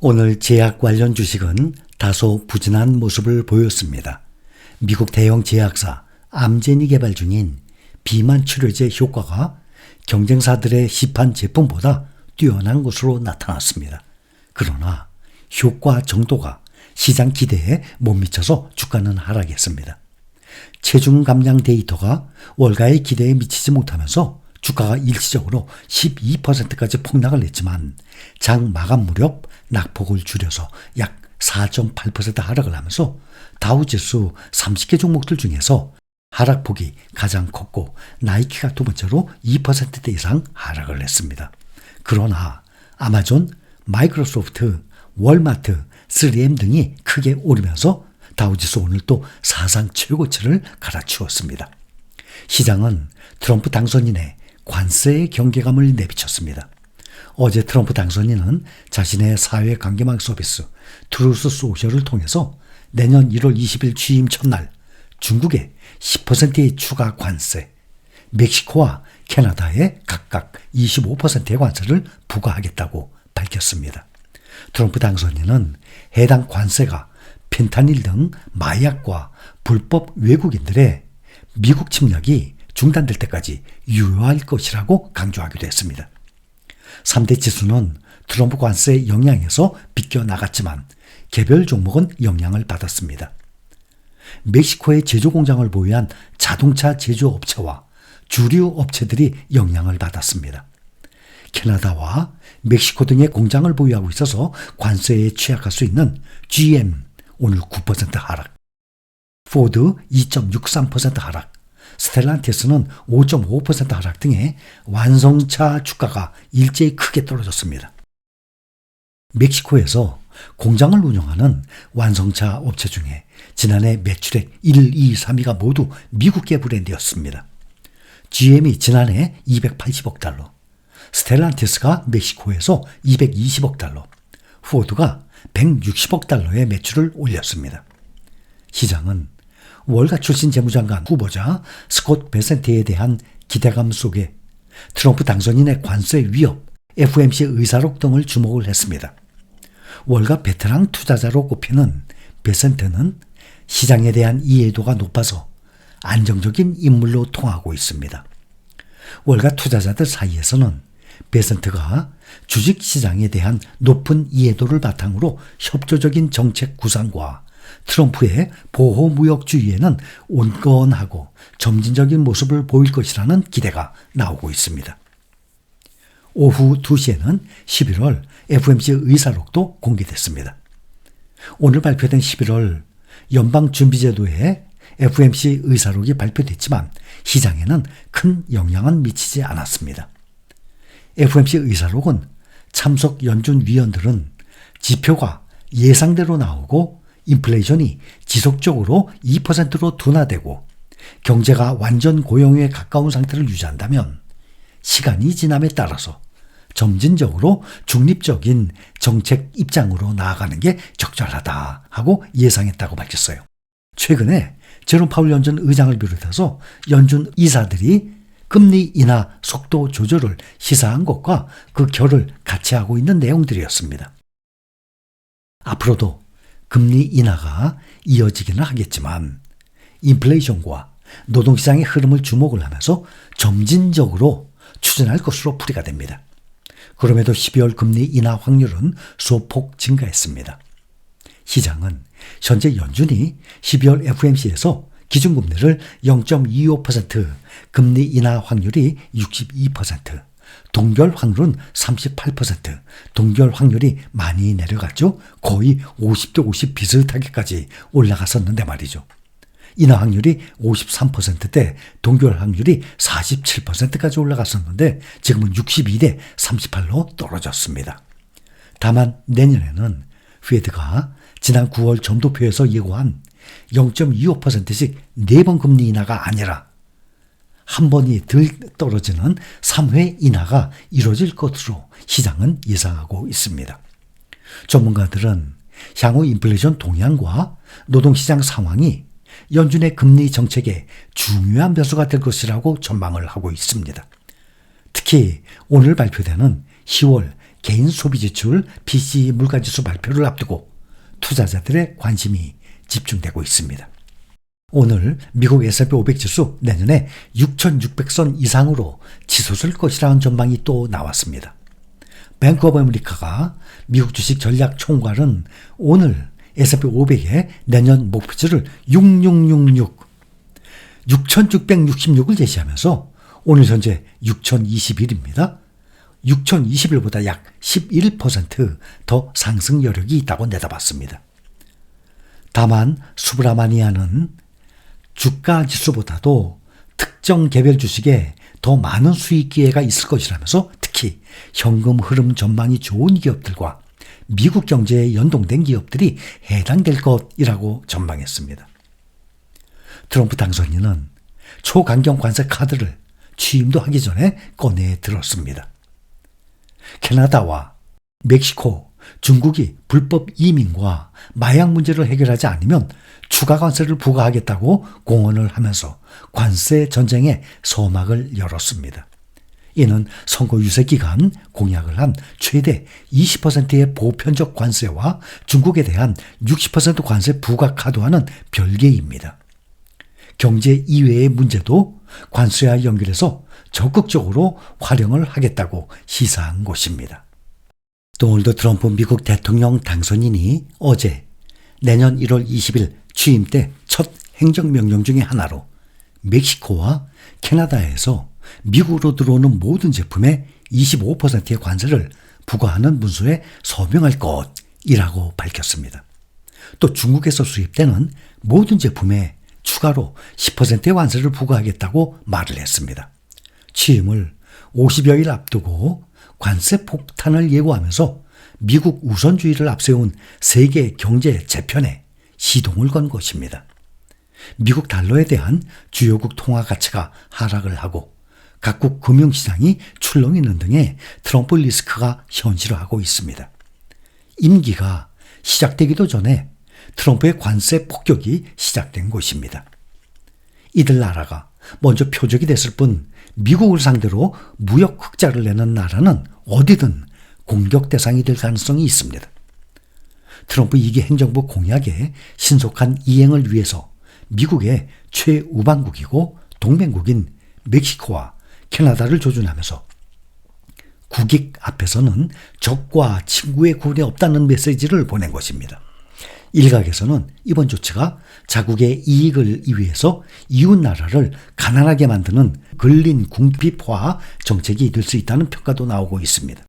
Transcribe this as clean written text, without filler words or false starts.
오늘 제약 관련 주식은 다소 부진한 모습을 보였습니다. 미국 대형 제약사 암젠이 개발 중인 비만 치료제 효과가 경쟁사들의 시판 제품보다 뛰어난 것으로 나타났습니다. 그러나 효과 정도가 시장 기대에 못 미쳐서 주가는 하락했습니다. 체중 감량 데이터가 월가의 기대에 미치지 못하면서 주가가 일시적으로 12%까지 폭락을 했지만 장 마감 무렵 낙폭을 줄여서 약 4.8% 하락을 하면서 다우지수 30개 종목들 중에서 하락폭이 가장 컸고 나이키가 두 번째로 2%대 이상 하락을 했습니다. 그러나 아마존, 마이크로소프트, 월마트, 3M 등이 크게 오르면서 다우지수 오늘 또 사상 최고치를 갈아치웠습니다. 시장은 트럼프 당선인의 관세의 경계감을 내비쳤습니다. 어제 트럼프 당선인은 자신의 사회관계망 서비스 트루스 소셜을 통해서 내년 1월 20일 취임 첫날 중국에 10%의 추가 관세, 멕시코와 캐나다에 각각 25%의 관세를 부과하겠다고 밝혔습니다. 트럼프 당선인은 해당 관세가 펜타닐 등 마약과 불법 외국인들의 미국 침략이 중단될 때까지 유효할 것이라고 강조하기도 했습니다. 3대 지수는 트럼프 관세의 영향에서 비껴나갔지만 개별 종목은 영향을 받았습니다. 멕시코의 제조 공장을 보유한 자동차 제조업체와 주류 업체들이 영향을 받았습니다. 캐나다와 멕시코 등의 공장을 보유하고 있어서 관세에 취약할 수 있는 GM 오늘 9% 하락, 포드 2.63% 하락, 스텔란티스는 5.5% 하락 등의 완성차 주가가 일제히 크게 떨어졌습니다. 멕시코에서 공장을 운영하는 완성차 업체 중에 지난해 매출액 1, 2, 3위가 모두 미국계 브랜드였습니다. GM이 지난해 280억 달러, 스텔란티스가 멕시코에서 220억 달러, 포드가 160억 달러의 매출을 올렸습니다. 시장은 월가 출신 재무장관 후보자 스콧 베센트에 대한 기대감 속에 트럼프 당선인의 관세 위협, FOMC 의사록 등을 주목을 했습니다. 월가 베테랑 투자자로 꼽히는 베센트는 시장에 대한 이해도가 높아서 안정적인 인물로 통하고 있습니다. 월가 투자자들 사이에서는 베센트가 주식시장에 대한 높은 이해도를 바탕으로 협조적인 정책 구상과 트럼프의 보호무역주의에는 온건하고 점진적인 모습을 보일 것이라는 기대가 나오고 있습니다. 오후 2시에는 11월 FOMC 의사록도 공개됐습니다. 오늘 발표된 11월 연방준비제도의 FOMC 의사록이 발표됐지만 시장에는 큰 영향은 미치지 않았습니다. FOMC 의사록은 참석 연준 위원들은 지표가 예상대로 나오고 인플레이션이 지속적으로 2%로 둔화되고 경제가 완전 고용에 가까운 상태를 유지한다면 시간이 지남에 따라서 점진적으로 중립적인 정책 입장으로 나아가는 게 적절하다 하고 예상했다고 밝혔어요. 최근에 제롬 파월 연준 의장을 비롯해서 연준 이사들이 금리 인하 속도 조절을 시사한 것과 그 결을 같이 하고 있는 내용들이었습니다. 앞으로도 금리 인하가 이어지기는 하겠지만 인플레이션과 노동시장의 흐름을 주목을 하면서 점진적으로 추진할 것으로 풀이가 됩니다. 그럼에도 12월 금리 인하 확률은 소폭 증가했습니다. 시장은 현재 연준이 12월 FOMC에서 기준금리를 0.25%, 금리 인하 확률이 62%, 동결 확률은 38%, 동결 확률이 많이 내려갔죠. 거의 50대 50 비슷하게까지 올라갔었는데 말이죠. 인하 확률이 53%대 동결 확률이 47%까지 올라갔었는데 지금은 62대 38로 떨어졌습니다. 다만 내년에는 페드가 지난 9월 점도표에서 예고한 0.25%씩 4번 금리 인하가 아니라 한 번이 덜 떨어지는 3회 인하가 이루어질 것으로 시장은 예상하고 있습니다. 전문가들은 향후 인플레이션 동향과 노동시장 상황이 연준의 금리 정책에 중요한 변수가 될 것이라고 전망을 하고 있습니다. 특히 오늘 발표되는 10월 개인 소비 지출 PC 물가지수 발표를 앞두고 투자자들의 관심이 집중되고 있습니다. 오늘 미국 S&P 500 지수 내년에 6,600선 이상으로 치솟을 것이라는 전망이 또 나왔습니다. 뱅크 오브 아메리카가 미국 주식 전략 총괄은 오늘 S&P 500의 내년 목표치를 6,666을 제시하면서 오늘 현재 6,021입니다. 6,021보다 약 11% 상승 여력이 있다고 내다봤습니다. 다만 수브라마니아는 주가 지수보다도 특정 개별 주식에 더 많은 수익 기회가 있을 것이라면서 특히 현금 흐름 전망이 좋은 기업들과 미국 경제에 연동된 기업들이 해당될 것이라고 전망했습니다. 트럼프 당선인은 초강경 관세 카드를 취임도 하기 전에 꺼내 들었습니다. 캐나다와 멕시코, 중국이 불법 이민과 마약 문제를 해결하지 않으면 추가 관세를 부과하겠다고 공언을 하면서 관세 전쟁의 서막을 열었습니다. 이는 선거 유세 기간 공약을 한 최대 20%의 보편적 관세와 중국에 대한 60% 관세 부과 카드와는 별개입니다. 경제 이외의 문제도 관세와 연결해서 적극적으로 활용을 하겠다고 시사한 것입니다. 도널드 트럼프 미국 대통령 당선인이 어제 내년 1월 20일 취임 때 첫 행정명령 중의 하나로 멕시코와 캐나다에서 미국으로 들어오는 모든 제품에 25%의 관세를 부과하는 문서에 서명할 것이라고 밝혔습니다. 또 중국에서 수입되는 모든 제품에 추가로 10%의 관세를 부과하겠다고 말을 했습니다. 취임을 50여일 앞두고 관세 폭탄을 예고하면서 미국 우선주의를 앞세운 세계 경제 재편에 시동을 건 것입니다. 미국 달러에 대한 주요국 통화 가치가 하락을 하고 각국 금융시장이 출렁이는 등의 트럼프 리스크가 현실화하고 있습니다. 임기가 시작되기도 전에 트럼프의 관세 폭격이 시작된 것입니다. 이들 나라가 먼저 표적이 됐을 뿐 미국을 상대로 무역 흑자를 내는 나라는 어디든 공격 대상이 될 가능성이 있습니다. 트럼프 2기 행정부 공약의 신속한 이행을 위해서 미국의 최우방국이고 동맹국인 멕시코와 캐나다를 조준하면서 국익 앞에서는 적과 친구의 구분이 없다는 메시지를 보낸 것입니다. 일각에서는 이번 조치가 자국의 이익을 위해서 이웃 나라를 가난하게 만드는 근린 궁핍화 정책이 될 수 있다는 평가도 나오고 있습니다.